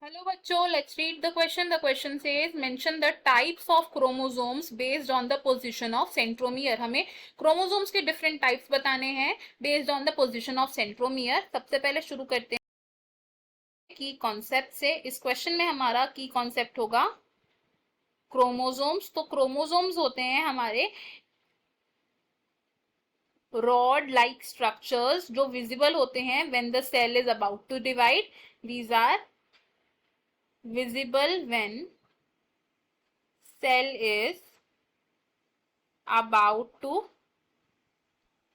Hello बच्चों, let's read the question. The question says mention the types of chromosomes based on the position of centromere. हमें chromosomes के different types बताने हैं based on the position of centromere. सबसे पहले शुरू करते हैं की कॉन्सेप्ट से. इस क्वेश्चन में हमारा की कॉन्सेप्ट होगा क्रोमोसोम्स. तो क्रोमोसोम्स होते हैं हमारे रॉड लाइक स्ट्रक्चर्स जो विजिबल होते हैं when the cell is about to divide. These are visible when cell is about to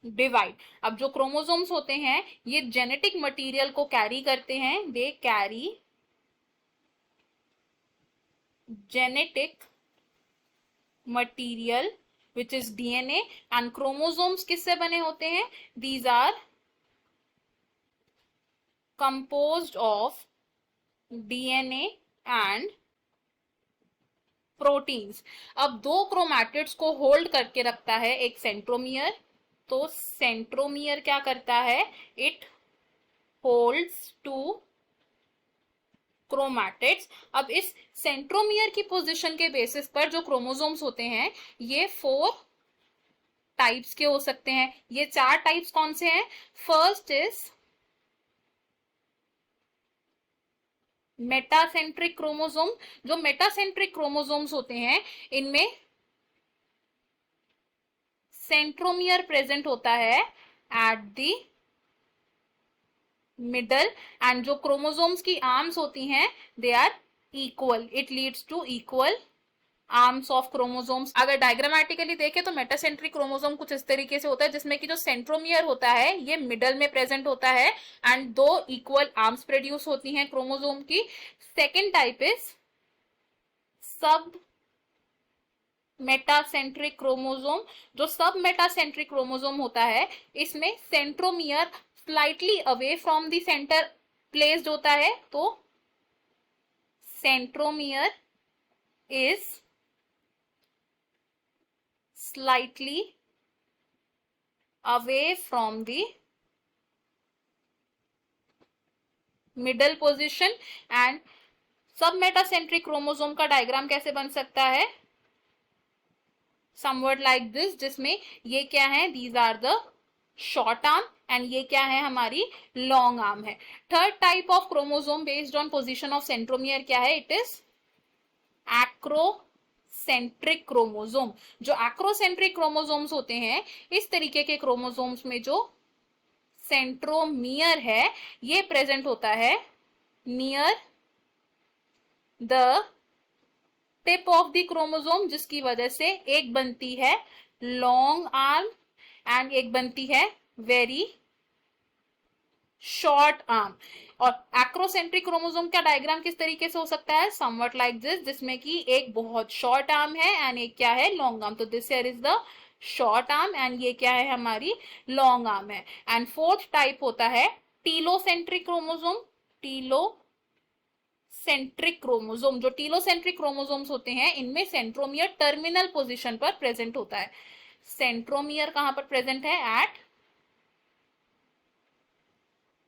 divide. अब जो क्रोमोसोम्स होते हैं ये जेनेटिक मटेरियल को कैरी करते हैं. They carry genetic material which is DNA. And chromosomes किससे बने होते हैं? These are composed of DNA and proteins. अब दो क्रोमैटिड्स को होल्ड करके रखता है एक सेंट्रोमियर. तो सेंट्रोमियर क्या करता है? It holds two chromatids. अब इस सेंट्रोमियर की पोजीशन के बेसिस पर जो क्रोमोसोम्स होते हैं ये 4 टाइप्स के हो सकते हैं. ये 4 टाइप्स कौन से हैं? First is metacentric chromosome. जो मेटासेंट्रिक क्रोमोसोम्स होते हैं इनमें सेंट्रोमियर प्रेजेंट होता है एट द मिडल. एंड जो क्रोमोसोम्स की आर्म्स होती हैं they are equal. It leads to equal arms of chromosomes. अगर डायग्रामेटिकली देखें तो मेटासेंट्रिक क्रोमोसोम कुछ इस तरीके से होता है जिसमें कि जो सेंट्रोमियर होता है ये मिडल में प्रेजेंट होता है एंड 2 इक्वल आर्म्स प्रोड्यूस होती हैं क्रोमोसोम की. सेकेंड टाइप इज सब मेटासेंट्रिक क्रोमोसोम. जो सब मेटासेंट्रिक क्रोमोसोम होता है इसमें centromere slightly away from the centre placed होता है. तो centromere is slightly away from the middle position. and सब मेटासेंट्रिक क्रोमोसोम का डायग्राम कैसे बन सकता है? somewhat like this, जिसमें ये क्या है? these are the short arm and ये क्या है? हमारी लॉन्ग आर्म है. Third type of chromosome based on position of centromere क्या है? It is acrocentric chromosome. जो एक्रोसेंट्रिक क्रोमोसोम्स होते हैं इस तरीके के क्रोमोसोम्स में जो सेंट्रोमियर है ये प्रेजेंट होता है near the tip of the chromosome, जिसकी वजह से एक बनती है लॉन्ग आर्म एंड एक बनती है वेरी शॉर्ट आर्म. और एक्रोसेंट्रिक क्रोमोसोम का डायग्राम किस तरीके से हो सकता है? समवट लाइक दिस, जिसमें कि एक बहुत शॉर्ट आर्म है एंड एक क्या है? Long arm. तो this here is the short arm and ये क्या है? हमारी लॉन्ग आर्म है. एंड फोर्थ टाइप होता है टीलोसेंट्रिक क्रोमोसोम. Telocentric chromosome. जो टीलोसेंट्रिक क्रोमोसोम्स होते हैं इनमें सेंट्रोमियर टर्मिनल पोजिशन पर प्रेजेंट होता है. सेंट्रोमियर कहां पर प्रेजेंट है? At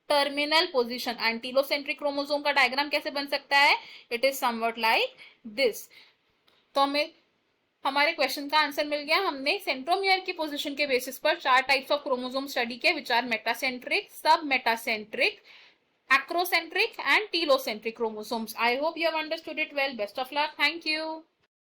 terminal position. And telocentric chromosome का डायग्राम कैसे बन सकता है? It is somewhat like this. तो हमें हमारे क्वेश्चन का आंसर मिल गया. हमने सेंट्रोमियर की पोजीशन के बेसिस पर 4 टाइप्स ऑफ क्रोमोसोम स्टडी किए विच आर मेटासेंट्रिक, सब metacentric, acrocentric and telocentric chromosomes. I hope you have understood it well. Best of luck. Thank you.